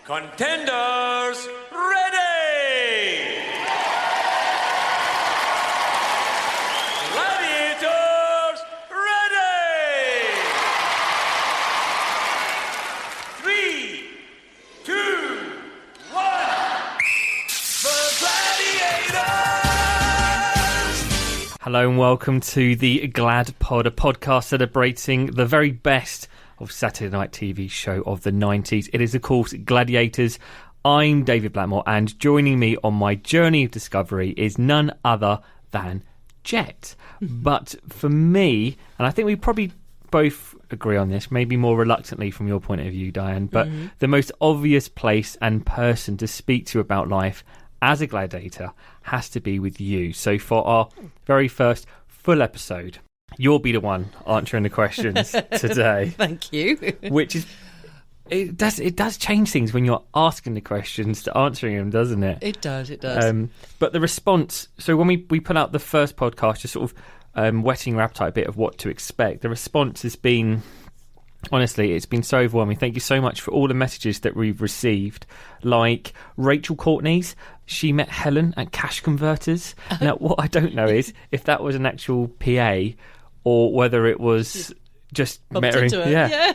Contenders, ready! Gladiators, ready! 3, 2, 1, the Gladiators! Hello and welcome to the Glad Pod, a podcast celebrating the very best of Saturday night TV show of the 90s. It is, of course, Gladiators. I'm David Blackmore, and joining me on my journey of discovery is none other than Jet. But for me, and I think we probably both agree on this, maybe more reluctantly from your point of view, Diane, but the most obvious place and person to speak to about life as a gladiator has to be with you. So for our very first full episode, you'll be the one answering the questions today. Thank you. Which is, it does change things when you're asking the questions to answering them, doesn't it? It does. But the response, so when we put out the first podcast, just sort of whetting your appetite a bit of what to expect, the response has been, honestly, it's been so overwhelming. Thank you so much for all the messages that we've received. Like Rachel Courtney's, she met Helen at Cash Converters. Now, what I don't know is if that was an actual PA or whether it was just met her. Yeah.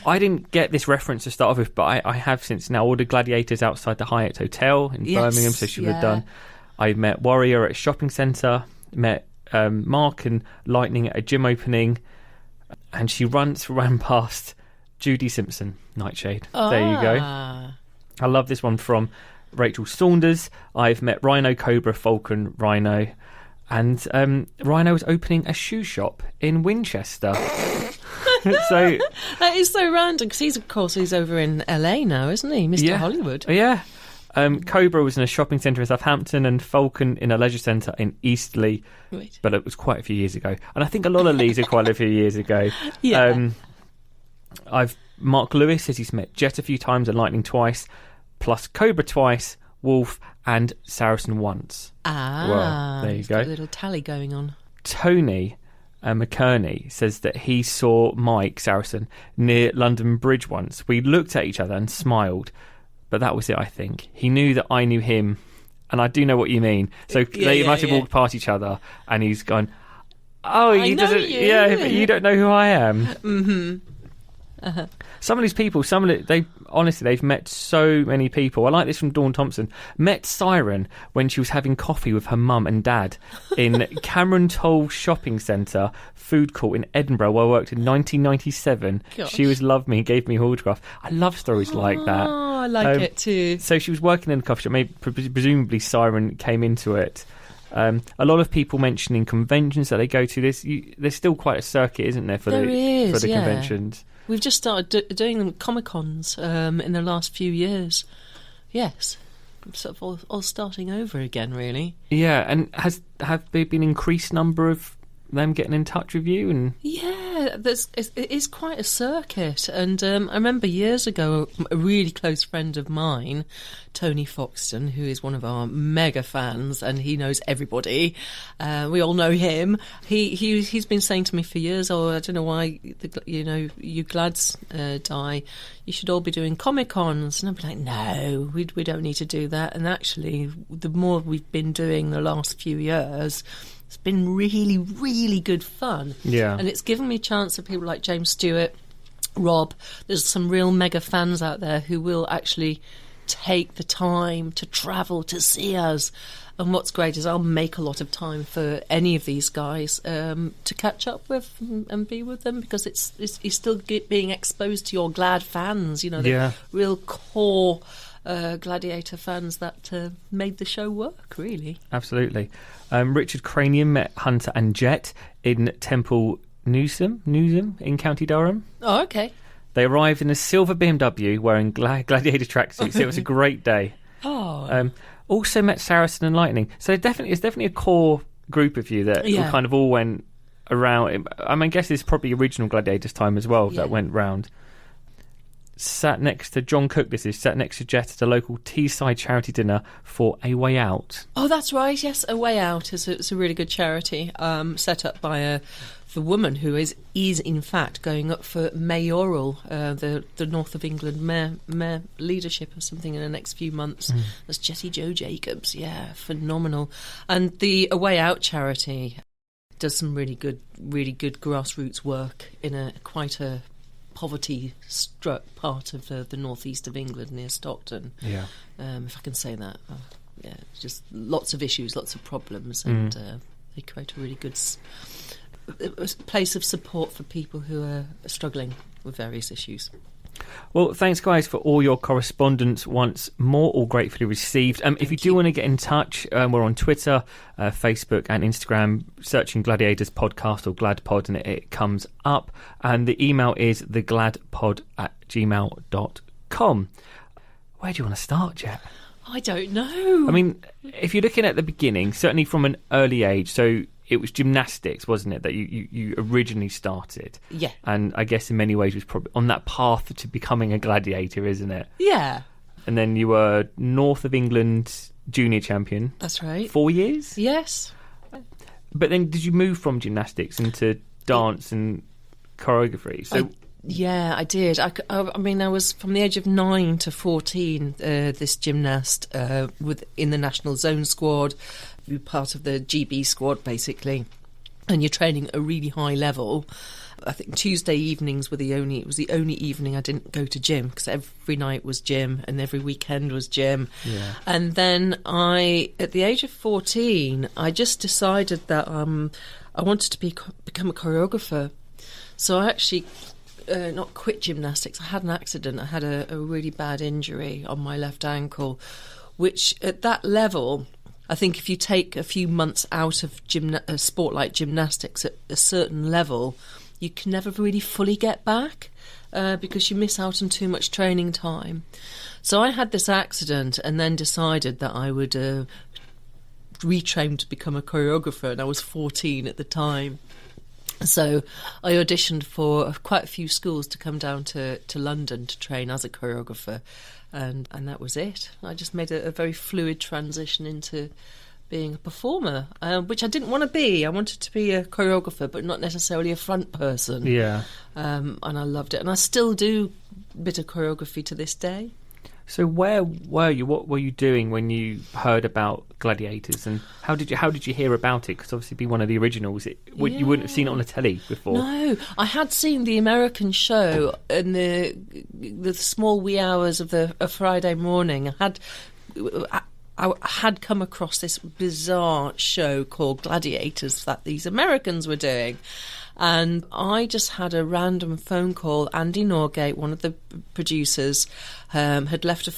I didn't get this reference to start off with, but I have since now ordered Gladiators outside the Hyatt Hotel in Birmingham, so she would have done. I met Warrior at a shopping centre, met Mark and Lightning at a gym opening, and she ran past Judy Simpson, Nightshade. There you go. I love this one from Rachel Saunders. I've met Rhino, Cobra, Falcon, Rhino, and Rhino was opening a shoe shop in Winchester. So that is so random because he's over in LA now, isn't he, Mr. Hollywood? Yeah. Cobra was in a shopping centre in Southampton and Falcon in a leisure centre in Eastleigh. Right. But it was quite a few years ago. And I think a lot of these are quite a few years ago. Yeah. Mark Lewis says he's met Jet a few times and Lightning twice, plus Cobra twice, Wolf and Saracen once. Well, there you go. Got a little tally going on. Tony McKerney says that he saw Mike Saracen near London Bridge once. We looked at each other and smiled, but that was it, I think. He knew that I knew him, and I do know what you mean. So they might have walked past each other, and he's gone, oh, I know you. Yeah, but you don't know who I am. Mm-hmm. Uh-huh. Some of these people, they've met so many people. I like this from Dawn Thompson. Met Siren when she was having coffee with her mum and dad in Cameron Toll Shopping Centre food court in Edinburgh, where I worked in 1997. Gosh. She always loved me and gave me her autograph. I love stories like that. Oh, I like it too. So she was working in the coffee shop. Maybe, presumably Siren came into it. A lot of people mentioning conventions that they go to. There's still quite a circuit, isn't there, for the conventions? We've just started doing them Comic-Cons in the last few years. Yes. Sort of all starting over again, really. Yeah, and have there been an increased number of them getting in touch with you? And it is quite a circuit. And I remember years ago, a really close friend of mine, Tony Foxton, who is one of our mega fans, and he knows everybody. We all know him. He's been saying to me for years, "Oh, I don't know why you Glads die. You should all be doing Comic-Cons." And I'm like, "No, we don't need to do that." And actually, the more we've been doing the last few years, it's been really, really good fun. Yeah. And it's given me a chance of people like James Stewart, Rob. There's some real mega fans out there who will actually take the time to travel to see us. And what's great is I'll make a lot of time for any of these guys to catch up with and be with them, because it's still being exposed to your Glad fans, the real core Gladiator fans that made the show work, really. Absolutely. Richard Cranium met Hunter and Jet in Temple Newsam in County Durham. Oh, okay. They arrived in a silver BMW wearing Gladiator tracksuits. It was a great day. Also met Saracen and Lightning. So it's definitely a core group of you that kind of all went around. I guess it's probably original Gladiators time as well that went round. sat next to John Cook. This is sat next to Jet at a local Teesside charity dinner for A Way Out. Oh, that's right. Yes, A Way Out is a really good charity set up by the woman who is in fact going up for mayoral, the North of England mayor leadership or something in the next few months. That's Jessie Jo Jacobs. Yeah, phenomenal. And the A Way Out charity does some really good grassroots work in quite a poverty-struck part of the northeast of England near Stockton. Yeah, if I can say that. Yeah, just lots of issues, lots of problems, and they create a really good place of support for people who are struggling with various issues. Well, thanks, guys, for all your correspondence once more, all gratefully received. If you do want to get in touch, we're on Twitter, Facebook and Instagram, searching Gladiators Podcast or GladPod, and it comes up. And the email is thegladpod@gmail.com. Where do you want to start, Jet? I don't know. I mean, if you're looking at the beginning, certainly from an early age, so it was gymnastics, wasn't it, that you originally started? Yeah. And I guess in many ways was probably on that path to becoming a gladiator, isn't it? Yeah. And then you were North of England junior champion. That's right. 4 years? Yes. But then did you move from gymnastics into dance and choreography? So I did. I mean, I was from the age of 9 to 14. This gymnast in the national zone squad, you were part of the GB squad basically, and you're training at a really high level. I think Tuesday evenings was the only evening I didn't go to gym, because every night was gym and every weekend was gym. Yeah. And then at the age of 14, I just decided that I wanted to become a choreographer. So I actually not quit gymnastics. I had an accident. I had a really bad injury on my left ankle, which at that level, I think if you take a few months out of a sport like gymnastics at a certain level, you can never really fully get back because you miss out on too much training time. So I had this accident and then decided that I would retrain to become a choreographer, and I was 14 at the time. So I auditioned for quite a few schools to come down to London to train as a choreographer, and that was it. I just made a very fluid transition into being a performer, which I didn't want to be. I wanted to be a choreographer, but not necessarily a front person. Yeah. And I loved it. And I still do a bit of choreography to this day. So where were you? What were you doing when you heard about Gladiators, and how did you hear about it? Because obviously, being one of the originals, you wouldn't have seen it on the telly before. No, I had seen the American show in the small wee hours of a Friday morning. I had come across this bizarre show called Gladiators that these Americans were doing. And I just had a random phone call. Andy Norgate, one of the producers, had left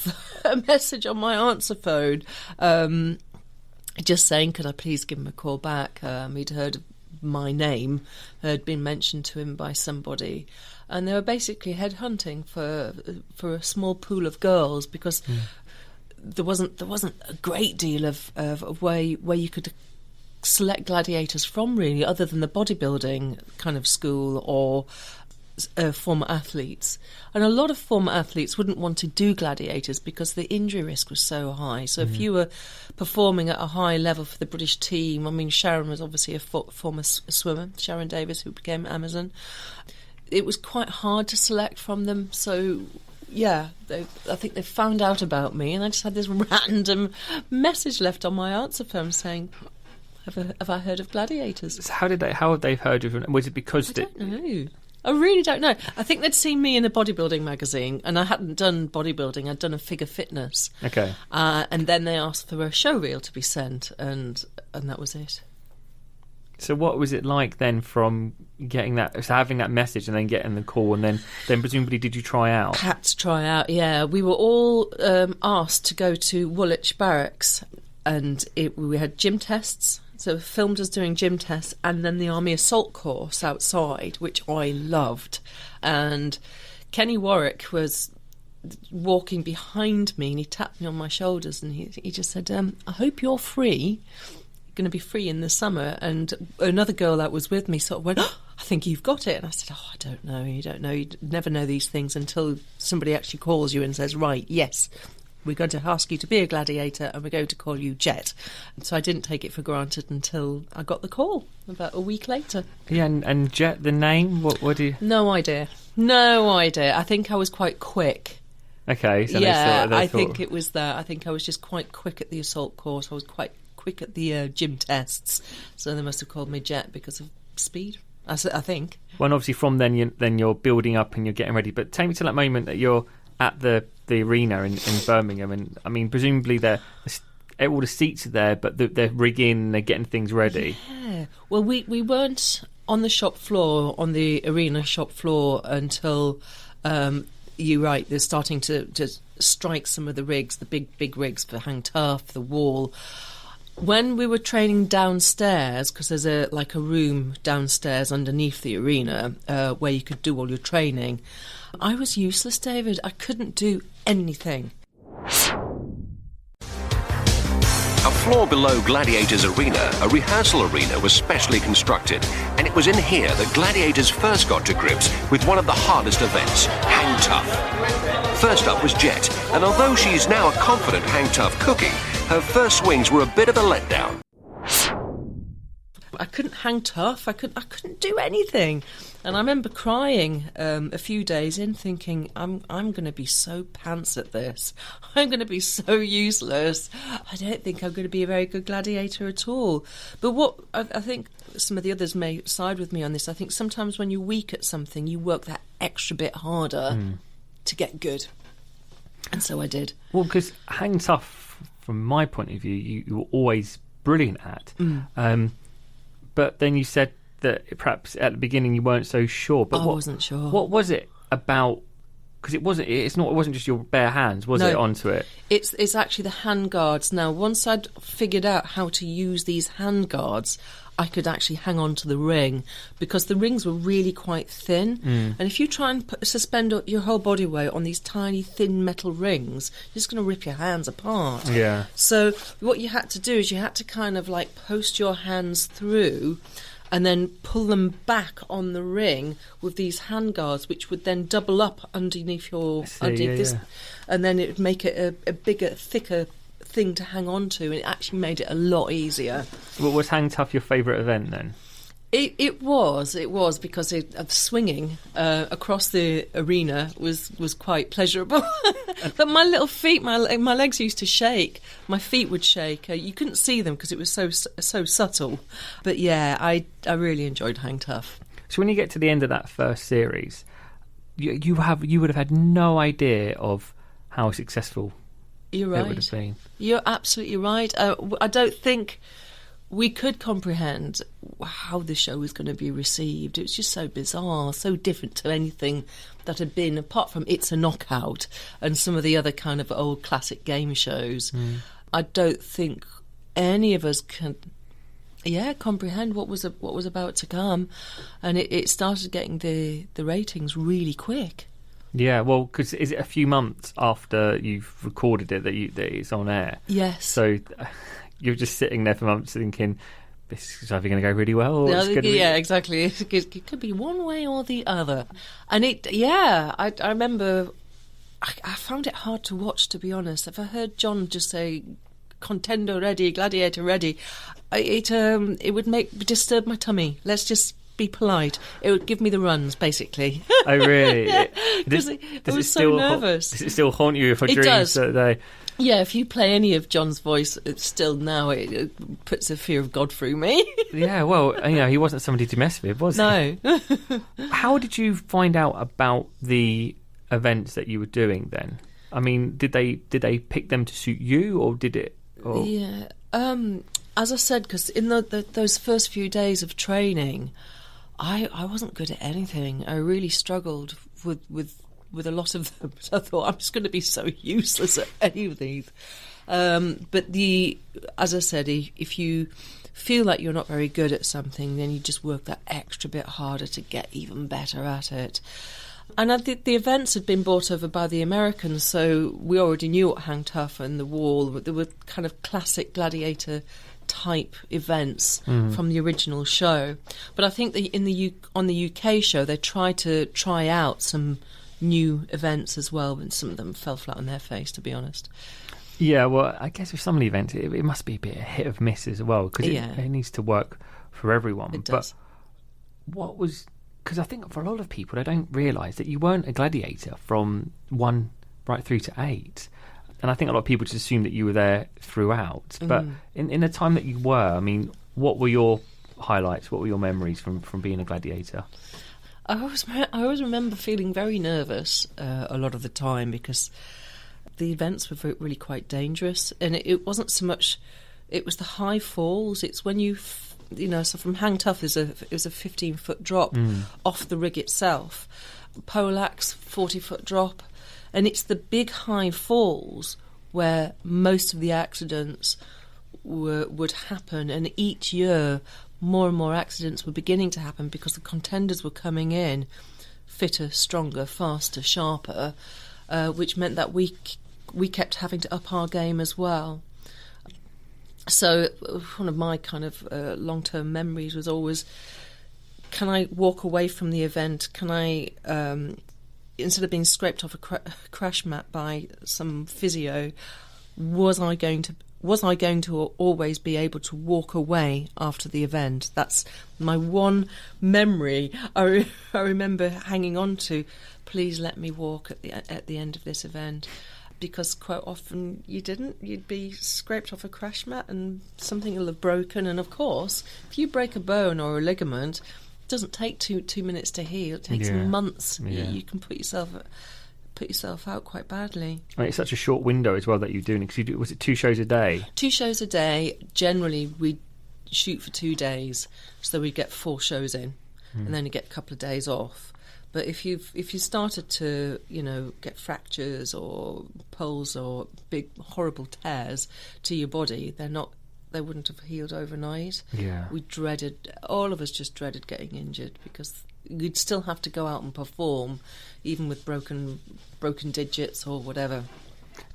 a message on my answer phone just saying, could I please give him a call back? He'd heard of my name, had been mentioned to him by somebody. And they were basically headhunting for a small pool of girls, because there wasn't a great deal of where you could select gladiators from, really, other than the bodybuilding kind of school or former athletes. And a lot of former athletes wouldn't want to do gladiators because the injury risk was so high. So if you were performing at a high level for the British team, I mean, Sharon was obviously a former swimmer, Sharon Davis, who became Amazon. It was quite hard to select from them. So yeah, I think they found out about me, and I just had this random message left on my answer phone saying, Have I heard of Gladiators? So how have they heard of it? Was it because I don't know. I really don't know. I think they'd seen me in a bodybuilding magazine, and I hadn't done bodybuilding. I'd done a figure fitness. Okay. And then they asked for a show reel to be sent, and that was it. So what was it like then, from getting that, so having that message and then getting the call, and then presumably did you try out? Had to try out, yeah. We were all asked to go to Woolwich Barracks, and we had gym tests. So filmed us doing gym tests, and then the Army Assault course outside, which I loved. And Kenny Warwick was walking behind me, and he tapped me on my shoulders, and he just said, I hope you're free. You're going to be free in the summer. And another girl that was with me sort of went, I think you've got it. And I said, I don't know. You don't know. You never know these things until somebody actually calls you and says, right, yes, we're going to ask you to be a gladiator and we're going to call you Jet. And so I didn't take it for granted until I got the call about a week later. Yeah, and Jet, the name, what do you... No idea. I think I was quite quick. Okay, so I think it was that. I think I was just quite quick at the assault course. I was quite quick at the gym tests. So they must have called me Jet because of speed, I think. Well, and obviously from then you're building up and you're getting ready. But take me to that moment that you're at the arena in Birmingham. And, I mean, presumably all the seats are there, but they're rigging, they're getting things ready. Yeah. Well, we weren't on the shop floor, on the arena shop floor until... you're right, they're starting to strike some of the rigs, the big rigs for hang tough, the wall. When we were training downstairs, because there's a room downstairs underneath the arena where you could do all your training, I was useless, David. I couldn't do anything. A floor below Gladiators Arena, a rehearsal arena, was specially constructed, and it was in here that Gladiators first got to grips with one of the hardest events, hang tough. First up was Jet, and although she's now a confident hang tough cookie, her first swings were a bit of a letdown. I couldn't hang tough. I couldn't do anything, and I remember crying a few days in, thinking, I'm going to be so pants at this. I'm going to be so useless. I don't think I'm going to be a very good gladiator at all. But what I think some of the others may side with me on this. I think sometimes when you're weak at something, you work that extra bit harder to get good, and so I did. Well, because hang tough, from my point of view, you were always brilliant at. But then you said that perhaps at the beginning you weren't so sure. But I wasn't sure. What was it about? Because it wasn't just your bare hands, was it, onto it? It's actually the hand guards. Now, once I'd figured out how to use these hand guards, I could actually hang on to the ring, because the rings were really quite thin. And if you try and suspend your whole body weight on these tiny, thin metal rings, you're just going to rip your hands apart. Yeah. So what you had to do is you had to kind of post your hands through and then pull them back on the ring with these hand guards, which would then double up underneath this, and then it would make it a bigger, thicker thing to hang on to, and it actually made it a lot easier. Well, was hang tough your favourite event then? It was because swinging across the arena was quite pleasurable. But my little feet, my legs used to shake. My feet would shake. You couldn't see them because it was so subtle. But yeah, I really enjoyed hang tough. So when you get to the end of that first series, you would have had no idea of how successful You're right. it would have been. You're absolutely right. I don't think we could comprehend how the show was going to be received. It was just so bizarre, so different to anything that had been, apart from It's a Knockout and some of the other kind of old classic game shows. I don't think any of us can comprehend what was about to come. And it started getting the ratings really quick. Yeah, well, because is it a few months after you've recorded it that it's on air? Yes. So you're just sitting there for months thinking, this is either going to go really well or it's going to be... exactly. It could be one way or the other. And I remember I found it hard to watch, to be honest. If I heard John just say, Contender ready, Gladiator ready, it would disturb my tummy. Let's just be polite. It would give me the runs, basically. Oh, really? Because I was so nervous. Does it still haunt you for dreams does. that day? Yeah, if you play any of John's voice, it's still now it puts a fear of God through me. Yeah, well, he wasn't somebody to mess with, was he? No. How did you find out about the events that you were doing then? I mean, did they pick them to suit you, or did it? Or... Yeah, as I said, because in those first few days of training, I wasn't good at anything. I really struggled with a lot of them. So I thought, I'm just going to be so useless at any of these. But as I said, if you feel like you're not very good at something, then you just work that extra bit harder to get even better at it. And the events had been brought over by the Americans, so we already knew what hang tough and the wall. There were kind of classic gladiator type events from the original show. But I think that on the UK show, they tried to try out some new events as well, and some of them fell flat on their face, to be honest. Yeah, well, I guess with some of the events, it must be a bit of hit of miss as well, because it needs to work for everyone. It does. But because I think for a lot of people, they don't realise that you weren't a gladiator from 1 right through to 8. And I think a lot of people just assume that you were there throughout. But in the time that you were, I mean, what were your highlights? What were your memories from being a gladiator? I always remember feeling very nervous a lot of the time, because the events were really quite dangerous. And it wasn't so much... It was the high falls. It's when so from Hang Tough, it was a 15-foot drop off the rig itself. Poleaxe, 40-foot drop. And it's the big high falls where most of the accidents would happen. And each year, more and more accidents were beginning to happen because the contenders were coming in fitter, stronger, faster, sharper, which meant that we kept having to up our game as well. So one of my kind of long-term memories was always, can I walk away from the event? Can I... instead of being scraped off a crash mat by some physio, was I going to always be able to walk away after the event? That's my one memory I remember hanging on to. Please let me walk at the end of this event, because quite often you didn't. You'd be scraped off a crash mat and something will have broken. And of course, if you break a bone or a ligament, doesn't take two minutes to heal. It takes months. Yeah. You can put yourself out quite badly. I mean, it's such a short window as well that you're doing, because was it 2 shows a day? 2 shows a day. Generally, we'd shoot for 2 days, so we'd get 4 shows in, and then you get a couple of days off. But if you started to get fractures or pulls or big horrible tears to your body, they wouldn't have healed overnight. Yeah. All of us just dreaded getting injured, because you'd still have to go out and perform, even with broken digits or whatever.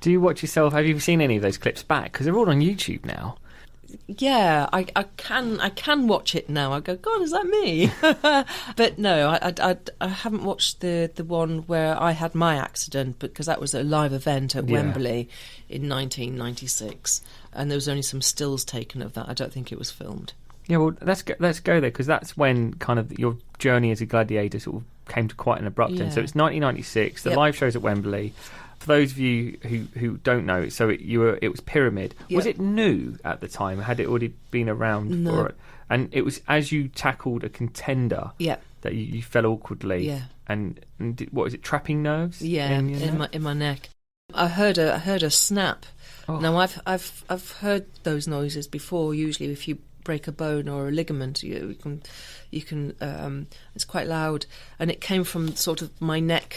Do you watch yourself? Have you seen any of those clips back? Because they're all on YouTube now. Yeah, I can watch it now. I go, God, is that me? But no, I haven't watched the one where I had my accident, because that was a live event at Wembley in 1996, and there was only some stills taken of that. I don't think it was filmed. Yeah, well, let's go there, because that's when kind of your journey as a gladiator sort of came to quite an abrupt end. So it's 1996. The live shows at Wembley. For those of you who don't know, so it was Pyramid. Yep. Was it new at the time? Had it already been around for it? And it was as you tackled a contender that you fell awkwardly. Yeah. And what was it? Trapping nerves? Yeah, in my neck. I heard a snap. Oh. Now I've heard those noises before. Usually, if you break a bone or a ligament, you can. It's quite loud, and it came from sort of my neck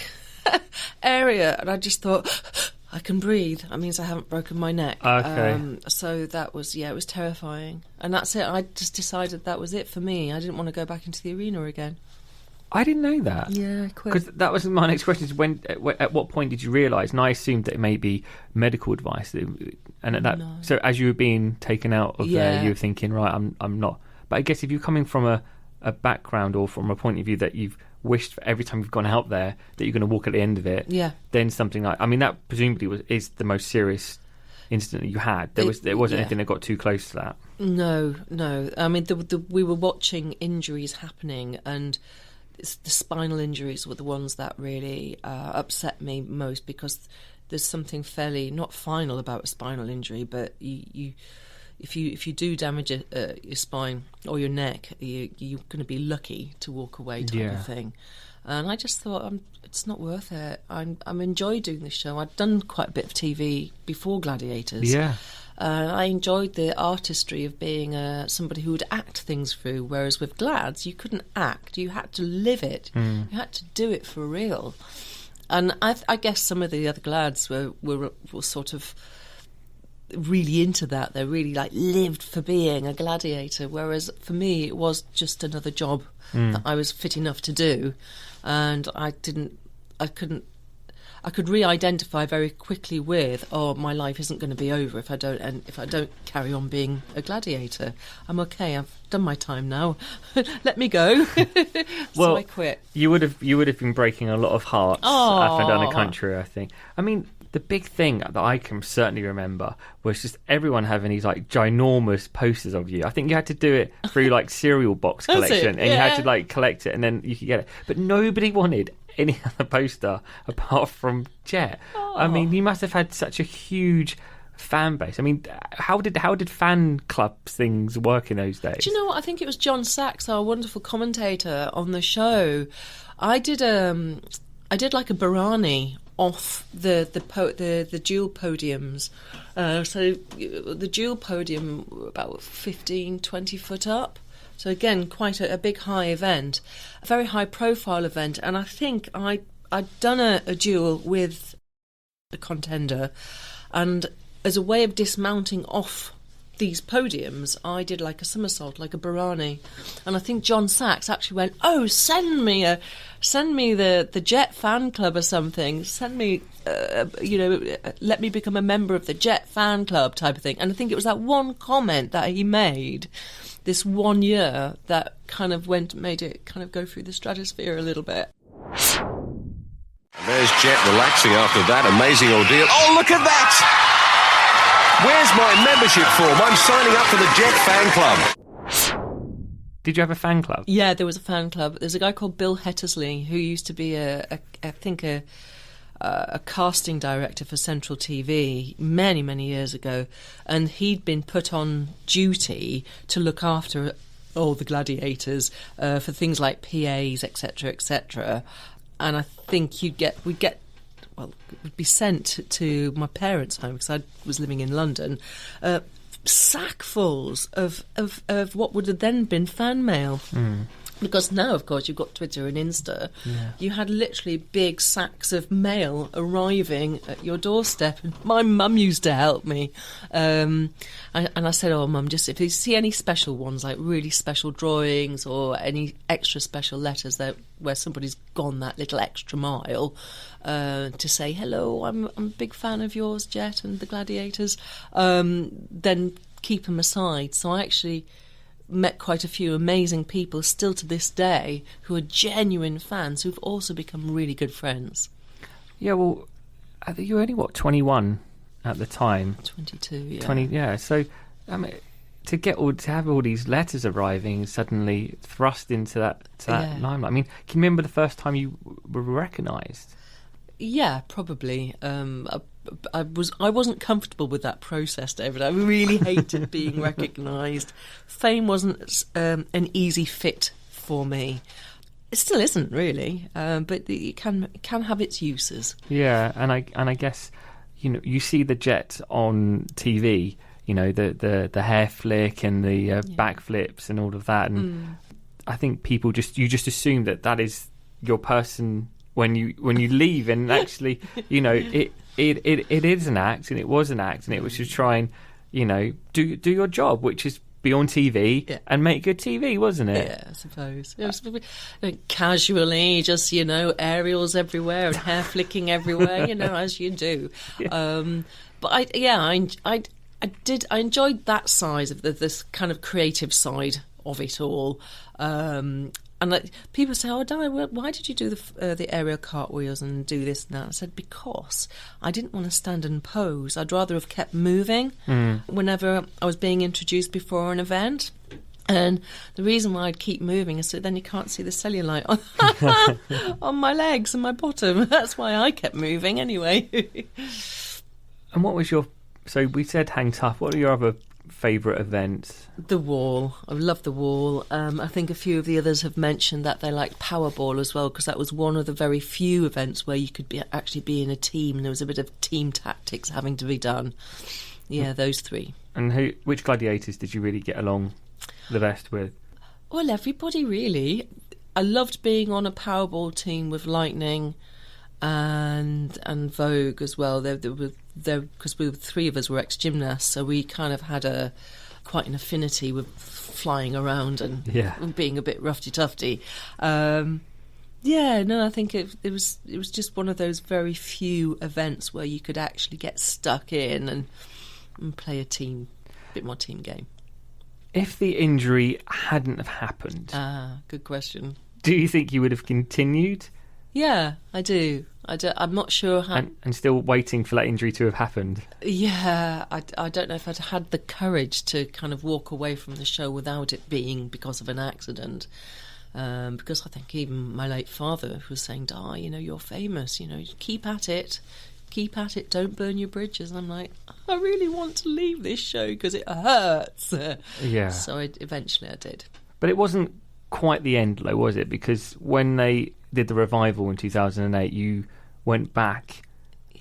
area, and I just thought, I can breathe. That means I haven't broken my neck. Okay. So that was, it was terrifying. And that's it. I just decided that was it for me. I didn't want to go back into the arena again. I didn't know that. Yeah, I quit. Because that was my next question: is at what point did you realise? And I assumed that it may be medical advice. And at that, so as you were being taken out of there, you were thinking, right, I'm not. But I guess if you're coming from a background or from a point of view that you've wished for every time you've gone out there that you're going to walk at the end of it, then something like, I mean, that presumably is the most serious incident that you had. There wasn't anything that got too close to that. No. I mean, we were watching injuries happening, and the spinal injuries were the ones that really upset me most, because there's something fairly not final about a spinal injury, but if you do damage your spine or your neck, you're going to be lucky to walk away type of thing. And I just thought, it's not worth it. I'm enjoyed doing this show. I'd done quite a bit of TV before Gladiators. Yeah. I enjoyed the artistry of being somebody who would act things through, whereas with Glads, you couldn't act. You had to live it. You had to do it for real. And I guess some of the other Glads were sort of really into that. They really lived for being a gladiator, whereas for me it was just another job that I was fit enough to do, and I I could re-identify very quickly with, oh, my life isn't going to be over if I don't carry on being a gladiator. I'm okay. I've done my time now. Let me go. So I quit. You would have been breaking a lot of hearts up and down the country, I think. I mean, the big thing that I can certainly remember was just everyone having these like ginormous posters of you. I think you had to do it through like cereal box collection, and you had to like collect it, and then you could get it. But nobody wanted any other poster apart from Jet. I mean, you must have had such a huge fan base. I mean, how did fan club things work in those days? Do you know what? I think it was John Sachs, our wonderful commentator on the show. I did like a Barani off the dual podiums. So the dual podium about 15, 20 foot up. So again, quite a big high event, a very high profile event. And I think I'd done a duel with a contender, and as a way of dismounting off these podiums, I did like a somersault, like a Barani. And I think John Sachs actually went, "Oh, send me the Jet fan club or something. Send me, let me become a member of the Jet fan club," type of thing. And I think it was that one comment that he made this one year that kind of made it kind of go through the stratosphere a little bit. And there's Jet relaxing after that amazing ordeal. Oh, look at that! Where's my membership form? I'm signing up for the Jet fan club. Did you have a fan club? Yeah, there was a fan club. There's a guy called Bill Hettersley who used to be a casting director for Central TV many, many years ago, and he'd been put on duty to look after all the gladiators for things like PAs, etc., etc. And I think we'd be sent to my parents' home because I was living in London, sackfuls of what would have then been fan mail. Because now, of course, you've got Twitter and Insta. Yeah. You had literally big sacks of mail arriving at your doorstep. And my mum used to help me. And I said, "Oh, Mum, just if you see any special ones, like really special drawings or any extra special letters where somebody's gone that little extra mile to say, hello, I'm a big fan of yours, Jet, and the Gladiators, then keep them aside." So I actually met quite a few amazing people still to this day who are genuine fans who've also become really good friends. Yeah, well, I think you were only, 21 at the time? 22, yeah. 20, yeah. So, I mean, to have all these letters arriving suddenly thrust into that limelight. I mean, can you remember the first time you were recognised? Yeah, probably. I wasn't comfortable with that process, David. I really hated being recognised. Fame wasn't an easy fit for me. It still isn't really, but it can have its uses. Yeah, and I guess you see the Jet on TV. The hair flick and the backflips and all of that, and I think people just assume that is your person when you leave, and actually it is an act, and it was an act, and it was to try and do your job, which is be on TV and make good TV, wasn't it? Yeah, I suppose. It was casually, just aerials everywhere and hair flicking everywhere, as you do. Yeah. But I enjoyed that side of this kind of creative side of it all. And people say, "Oh, Diane, why did you do the aerial cartwheels and do this and that?" I said, because I didn't want to stand and pose. I'd rather have kept moving whenever I was being introduced before an event. And the reason why I'd keep moving is so then you can't see the cellulite on my legs and my bottom. That's why I kept moving anyway. And what was your... So we said Hang Tough. What are your other favourite events? The Wall. I love the Wall. I think a few of the others have mentioned that they like Powerball as well, because that was one of the very few events where you could actually be in a team, and there was a bit of team tactics having to be done. Yeah, those three. And which gladiators did you really get along the best with? Well, everybody really. I loved being on a Powerball team with Lightning and Vogue as well. Because three of us were ex-gymnasts, so we kind of had quite an affinity with flying around and being a bit roughy-tufty. Yeah, no, I think it was just one of those very few events where you could actually get stuck in and play a bit more team game. If the injury hadn't have happened, good question. do you think you would have continued? Yeah, I do. I'm not sure how. And still waiting for that injury to have happened. Yeah, I don't know if I'd had the courage to kind of walk away from the show without it being because of an accident. Because I think even my late father was saying, "Di, you're famous. Keep at it, don't burn your bridges." And I'm like, I really want to leave this show because it hurts. Yeah. So eventually I did. But it wasn't quite the end, though, was it? Because when they did the revival in 2008, you went back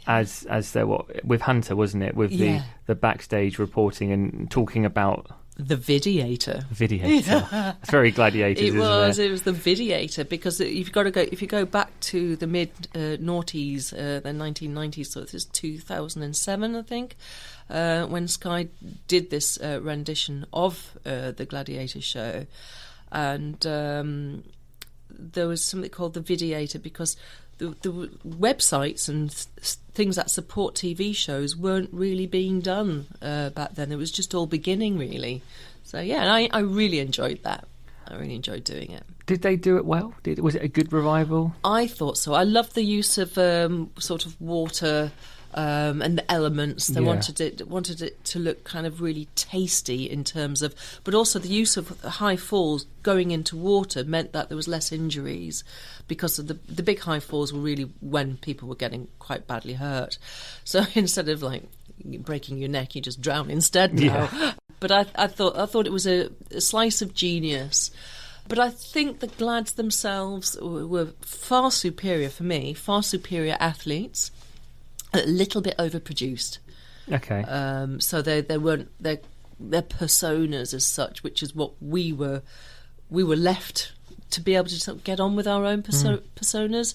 as there with Hunter, wasn't it? With the backstage reporting and talking about the Videator. Yeah. It's very Gladiators. It was the Videator, because if you go back to the mid noughties, the 1990s, so this is 2007, I think, when Sky did this rendition of the Gladiator show, and there was something called the Videator because the websites and things that support TV shows weren't really being done back then. It was just all beginning, really. So, yeah, and I really enjoyed that. I really enjoyed doing it. Did they do it well? Was it a good revival? I thought so. I loved the use of sort of water and the elements. They wanted it to look kind of really tasty in terms of, but also the use of high falls going into water meant that there was less injuries, because of the big high falls were really when people were getting quite badly hurt. So instead of like breaking your neck, you just drown instead now. Yeah. But I thought it was a slice of genius. But I think the Glads themselves were far superior for me, far superior athletes. A little bit overproduced. Okay. So they weren't their personas as such, which is what we were left to be able to sort of get on with our own personas.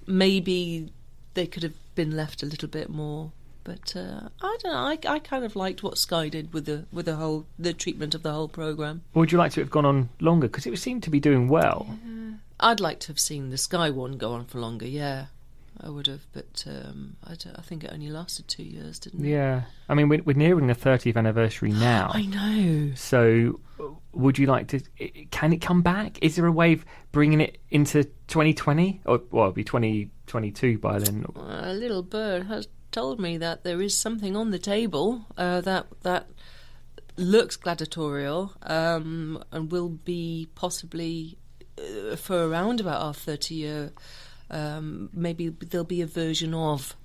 Maybe they could have been left a little bit more, but I don't know. I kind of liked what Sky did with the treatment of the whole programme. Would you like to have gone on longer? Because it seemed to be doing well. Yeah. I'd like to have seen the Sky one go on for longer. Yeah. I would have, but I think it only lasted 2 years, didn't it? Yeah. I mean, we're nearing the 30th anniversary now. I know. So would you like to... Can it come back? Is there a way of bringing it into 2020? Or, well, it'll be 2022 by then. A little bird has told me that there is something on the table that looks gladiatorial and will be possibly for around about our 30-year... maybe there'll be a version of.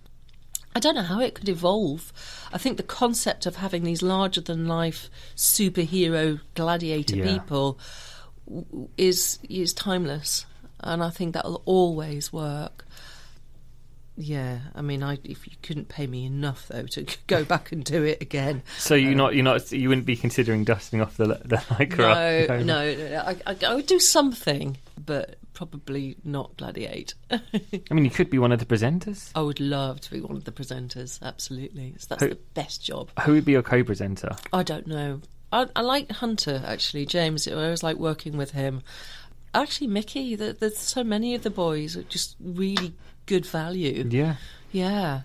I don't know how it could evolve. I think the concept of having these larger-than-life superhero gladiator people is timeless, and I think that'll always work. Yeah, I mean, if you couldn't pay me enough though to go back and do it again. So you wouldn't be considering dusting off the lycra? No. I would do something, but probably not Gladiate. I mean, you could be one of the presenters. I would love to be one of the presenters. Absolutely, that's the best job. Who would be your co-presenter? I don't know. I like Hunter, actually. James, I always like working with him. Actually, Mickey. There's so many of the boys are just really good value. Yeah.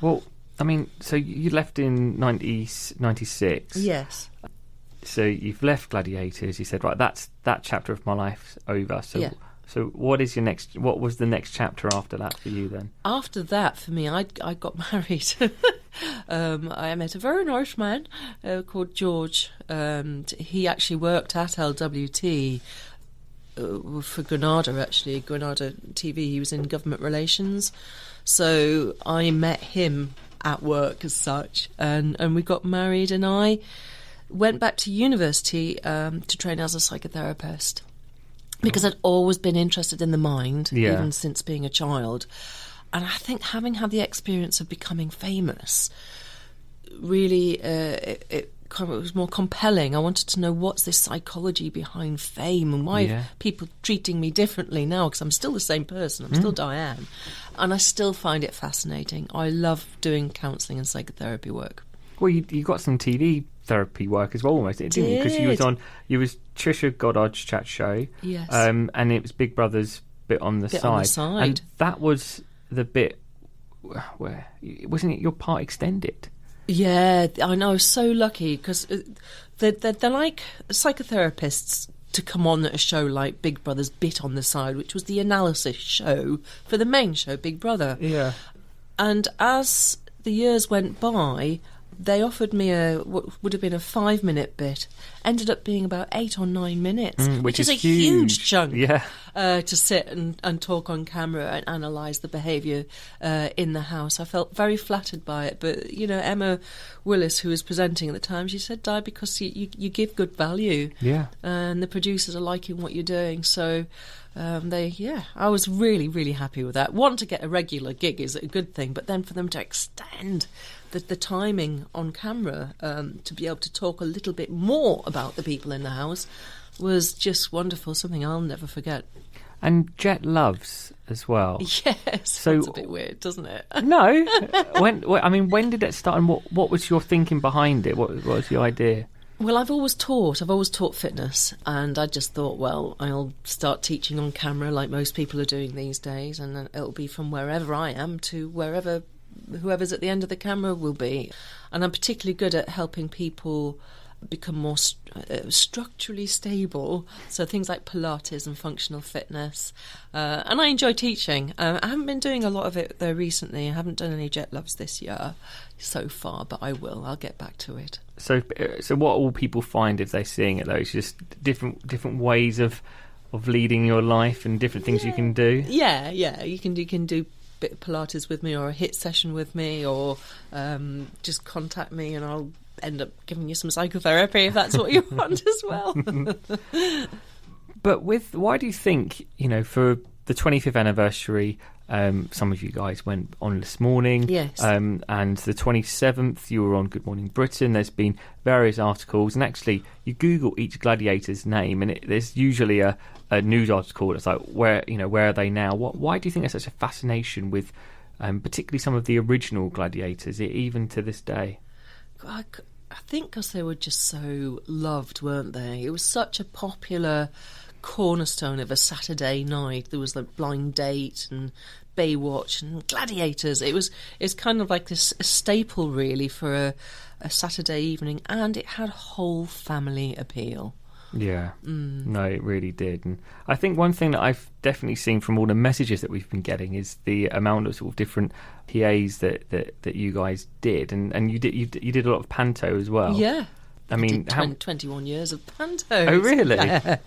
Well, I mean, so you left in 96. Yes. So you've left Gladiators. You said, right, that chapter of my life's over. So what was the next chapter after that for you then? After that, for me, I got married. I met a very nice man called George. He actually worked at LWT for Granada, actually. Granada TV. He was in government relations. So I met him at work as such, and we got married, and I went back to university to train as a psychotherapist. Because I'd always been interested in the mind, even since being a child. And I think having had the experience of becoming famous, really, it was more compelling. I wanted to know what's this psychology behind fame and why are people treating me differently now, because I'm still the same person. I'm still Diane. And I still find it fascinating. I love doing counselling and psychotherapy work. Well, you got some TV therapy work as well, almost, didn't you? Because you was Trisha Goddard's chat show. Yes. And it was Big Brother's bit on the side. And that was the bit where, wasn't it your part extended? Yeah, I know. I was so lucky because they're like psychotherapists to come on at a show like Big Brother's Bit on the Side, which was the analysis show for the main show, Big Brother. Yeah. And as the years went by, they offered me what would have been a 5-minute bit, ended up being about 8 or 9 minutes, which is a huge chunk to sit and talk on camera and analyse the behaviour in the house. I felt very flattered by it. But, Emma Willis, who was presenting at the time, she said, Di, because you give good value. Yeah. And the producers are liking what you're doing. So I was really, really happy with that. One, to get a regular gig is a good thing, but then for them to extend the timing on camera to be able to talk a little bit more about the people in the house was just wonderful, something I'll never forget. And Jet loves as well. Yes, so it's a bit weird, doesn't it? No. When did it start, and what was your thinking behind it? What was the idea? Well, I've always taught fitness, and I just thought, well, I'll start teaching on camera like most people are doing these days, and then it'll be from wherever I am to whoever's at the end of the camera will be. And I'm particularly good at helping people become more structurally stable, so things like Pilates and functional fitness, and I enjoy teaching. I haven't been doing a lot of it though recently. I haven't done any Jet Loves this year so far, but I'll get back to it. So what will people find if they're seeing it though? It's just different ways of leading your life and different things you can do. Yeah, you can do bit of Pilates with me, or a HIIT session with me, or just contact me and I'll end up giving you some psychotherapy if that's what you want as well. But why do you think, for the 25th anniversary, some of you guys went on this morning. Yes. And the 27th, you were on Good Morning Britain. There's been various articles, and actually, you Google each gladiator's name, and there's usually a news article that's like, where are they now? Why do you think there's such a fascination with, particularly some of the original gladiators, even to this day? I think because they were just so loved, weren't they? It was such a popular cornerstone of a Saturday night. There was like Blind Date and Baywatch and Gladiators. It's kind of like this a staple really for a Saturday evening, and it had whole family appeal. Yeah, no, it really did. And I think one thing that I've definitely seen from all the messages that we've been getting is the amount of sort of different PAs that you guys did, and you did a lot of panto as well. Yeah. I mean, 21 years of panto. Oh, really? Yeah.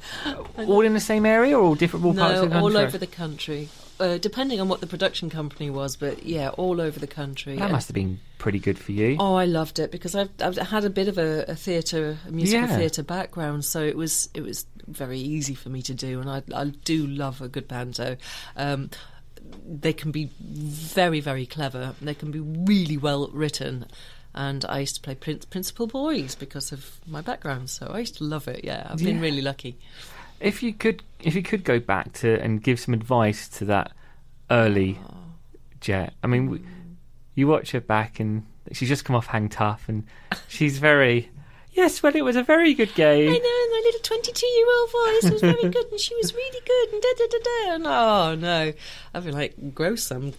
All in the same area, or all different parts of the country? All over the country. Depending on what the production company was, but yeah, all over the country. That must have been pretty good for you. Oh, I loved it because I've had a bit of a musical theatre background, so it was very easy for me to do, and I do love a good panto. They can be very, very clever. They can be really well written. And I used to play principal boys because of my background, so I used to love it. Yeah, I've been really lucky. If you could go back to and give some advice to that early Jet, I mean, you watch her back and she's just come off Hang Tough, and she's very. Yes, well, it was a very good game. I know, my little 22-year-old voice was very good, and she was really good, and da-da-da-da. And oh, no. I'd be like, grow some,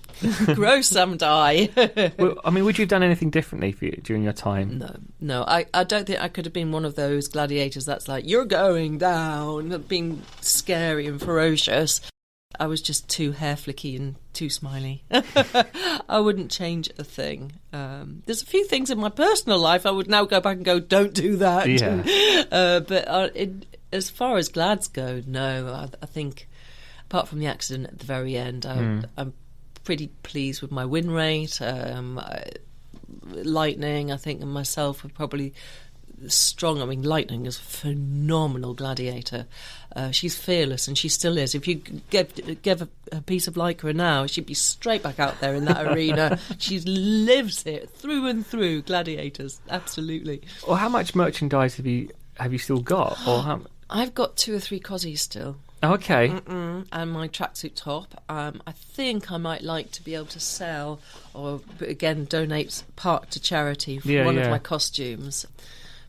Di. Well, I mean, would you have done anything differently during your time? No. I don't think I could have been one of those gladiators that's like, you're going down, being scary and ferocious. I was just too hair flicky and too smiley. I wouldn't change a thing. There's a few things in my personal life I would now go back and go, don't do that. Yeah. But as far as glads go, no. I think, apart from the accident at the very end, I'm pretty pleased with my win rate. Lightning, I think, and myself were probably strong. I mean, Lightning is a phenomenal gladiator. She's fearless, and she still is. If you give a piece of lycra now, she'd be straight back out there in that arena. She lives it through and through. Gladiators, absolutely. Well, how much merchandise have you still got? Or I've got 2 or 3 cozies still. Okay. And my tracksuit top. I think I might like to be able to sell, or again donate part to charity for one of my costumes.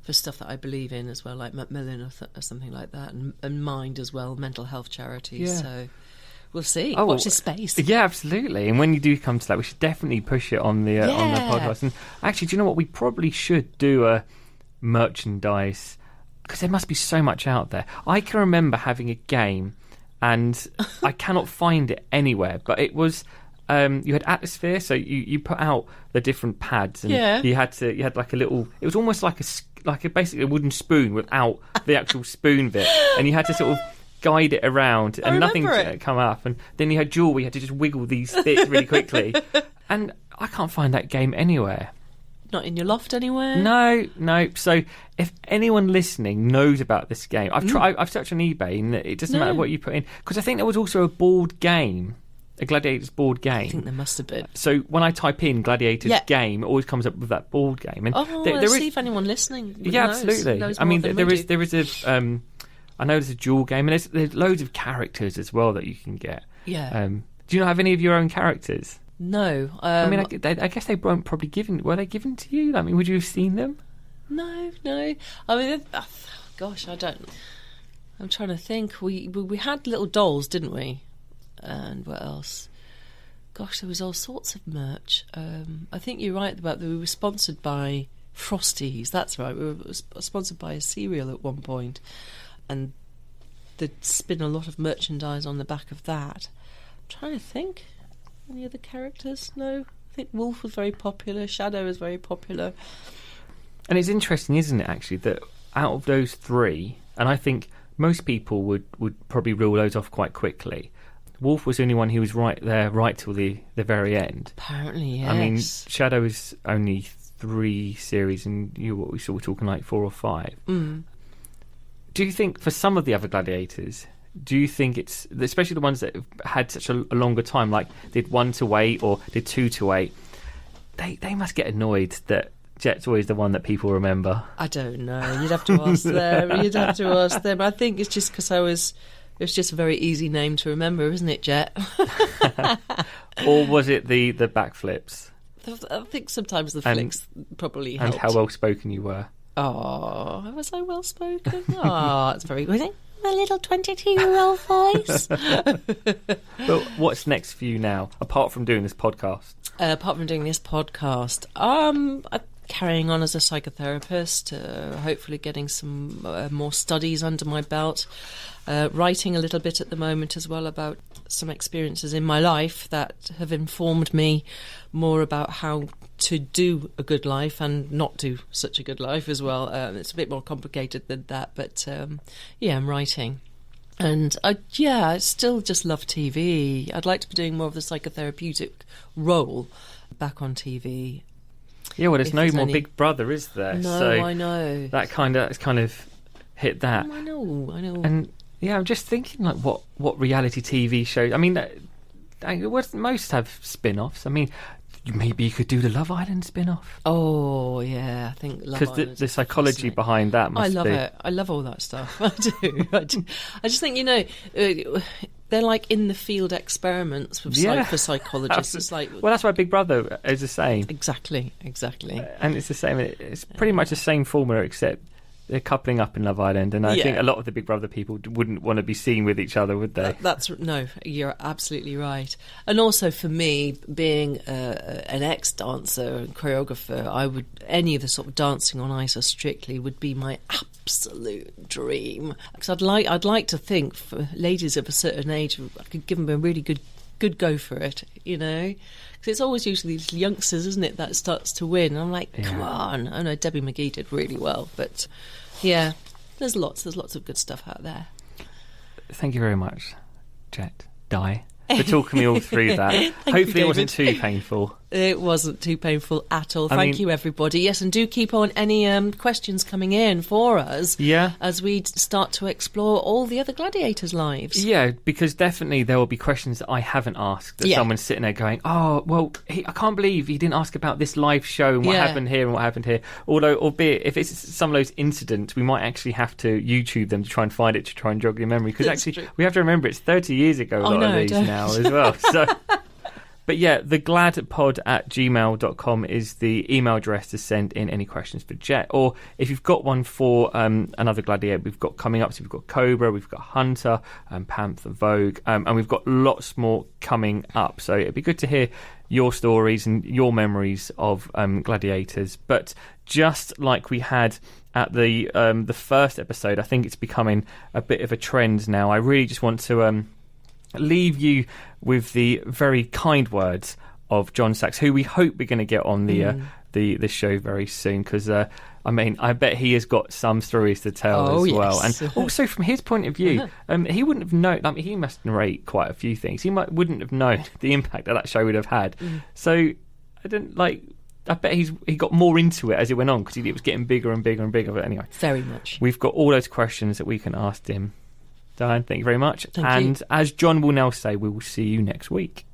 For stuff that I believe in as well, like Macmillan or something like that, and Mind as well, mental health charities. Yeah. So, We'll see. Oh, Watch this space. Yeah, absolutely. And when you do come to that, we should definitely push it on the podcast. And actually, do you know what? We probably should do a merchandise, because there must be so much out there. I can remember having a game, and I cannot find it anywhere, but it was... you had Atmosphere, so you put out the different pads, and you had like a little. It was almost like basically a wooden spoon without the actual spoon bit, and you had to sort of guide it around, and nothing to come up. And then you had Jewel, where you had to just wiggle these bits really quickly, and I can't find that game anywhere. Not in your loft anywhere? No. So if anyone listening knows about this game, I've searched on eBay, and it doesn't matter what you put in, because I think there was also a board game. A Gladiators board game. I think there must have been. So when I type in Gladiators game, it always comes up with that board game. And let's see if anyone listening knows. Absolutely. I mean, there is a. I know there's a Duel game, and there's loads of characters as well that you can get. Yeah. Do you not have any of your own characters? No. I mean, I guess they weren't probably given. Were they given to you? I mean, would you have seen them? No. I mean, gosh, I don't. I'm trying to think. We had little dolls, didn't we? And what else? Gosh, there was all sorts of merch. I think you're right about that. We were sponsored by Frosties. That's right. We were sponsored by a cereal at one point, and there'd been a lot of merchandise on the back of that. I'm trying to think. Any other characters? No. I think Wolf was very popular. Shadow was very popular. And it's interesting, isn't it, actually, that out of those three, and I think most people would probably rule those off quite quickly. Wolf was the only one who was right there, right till the very end. Apparently, yes. I mean, Shadow is only 3 series, and we're talking like 4 or 5. Mm. Do you think, for some of the other Gladiators, do you think it's, especially the ones that have had such a longer time, like did 1 to 8 or did 2 to 8, they must get annoyed that Jet's always the one that people remember? I don't know. You'd have to ask them. I think it's just because it's just a very easy name to remember, isn't it, Jet? Or was it the backflips? I think sometimes the flicks probably helped. And how well spoken you were. Oh, was I well spoken? Oh, that's very good. My little 22-year-old voice. But what's next for you now, apart from doing this podcast? I'm carrying on as a psychotherapist, hopefully getting some more studies under my belt. Writing a little bit at the moment as well about some experiences in my life that have informed me more about how to do a good life and not do such a good life as well. It's a bit more complicated than that, but I'm writing. And I still just love TV. I'd like to be doing more of the psychotherapeutic role back on TV. Yeah, well, there's no more Big Brother, is there? No, so I know. That kind of hit that. I know. And yeah, I'm just thinking, like, what reality TV shows. I mean, most have spin-offs. I mean, maybe you could do the Love Island spin-off. Oh, yeah, I think Love Island. Because the psychology behind that must be... I love it. I love all that stuff. I do. I just think, they're like in the field experiments for psychologists. It's like, well, that's why Big Brother is the same. Exactly. And it's the same. It's pretty much the same formula, except they're coupling up in Love Island, and I think a lot of the Big Brother people wouldn't want to be seen with each other, would they? No, you're absolutely right. And also for me, being an ex-dancer and choreographer, any of the sort of dancing on ice or Strictly would be my absolute dream. Because I'd like to think for ladies of a certain age, I could give them a really good go for it, Because it's always usually these youngsters, isn't it, that starts to win. And I'm like, come on. I know Debbie McGee did really well, but yeah, there's lots of good stuff out there. Thank you very much, Jet, Di, for talking me all through that. Hopefully it wasn't too painful. It wasn't too painful at all. Thank you, everybody. Yes, and do keep on any questions coming in for us as we start to explore all the other Gladiators' lives. Yeah, because definitely there will be questions that I haven't asked, that someone's sitting there going, oh, well, I can't believe he didn't ask about this live show and what happened here and what happened here. Although, albeit, if it's some of those incidents, we might actually have to YouTube them to try and find it, to try and jog your memory. Because actually, we have to remember it's 30 years ago, a lot of these now as well. So... But yeah, the gladpod@gmail.com is the email address to send in any questions for Jet. Or if you've got one for another Gladiator we've got coming up, so we've got Cobra, we've got Hunter, Panther, Vogue, and we've got lots more coming up. So it'd be good to hear your stories and your memories of Gladiators. But just like we had at the first episode, I think it's becoming a bit of a trend now. I really just want to leave you with the very kind words of John Sachs, who we hope we're going to get on the show very soon, because I bet he has got some stories to tell as well. And also from his point of view, he wouldn't have known. I mean, he must narrate quite a few things. He wouldn't have known the impact that show would have had. So I bet he got more into it as it went on, because it was getting bigger and bigger and bigger. But anyway, very much. We've got all those questions that we can ask him. Diane, thank you very much. Thank you. As John will now say, we will see you next week.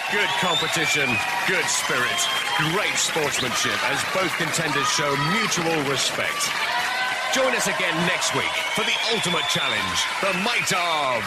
Good competition, good spirit, great sportsmanship as both contenders show mutual respect. Join us again next week for the ultimate challenge, the might of...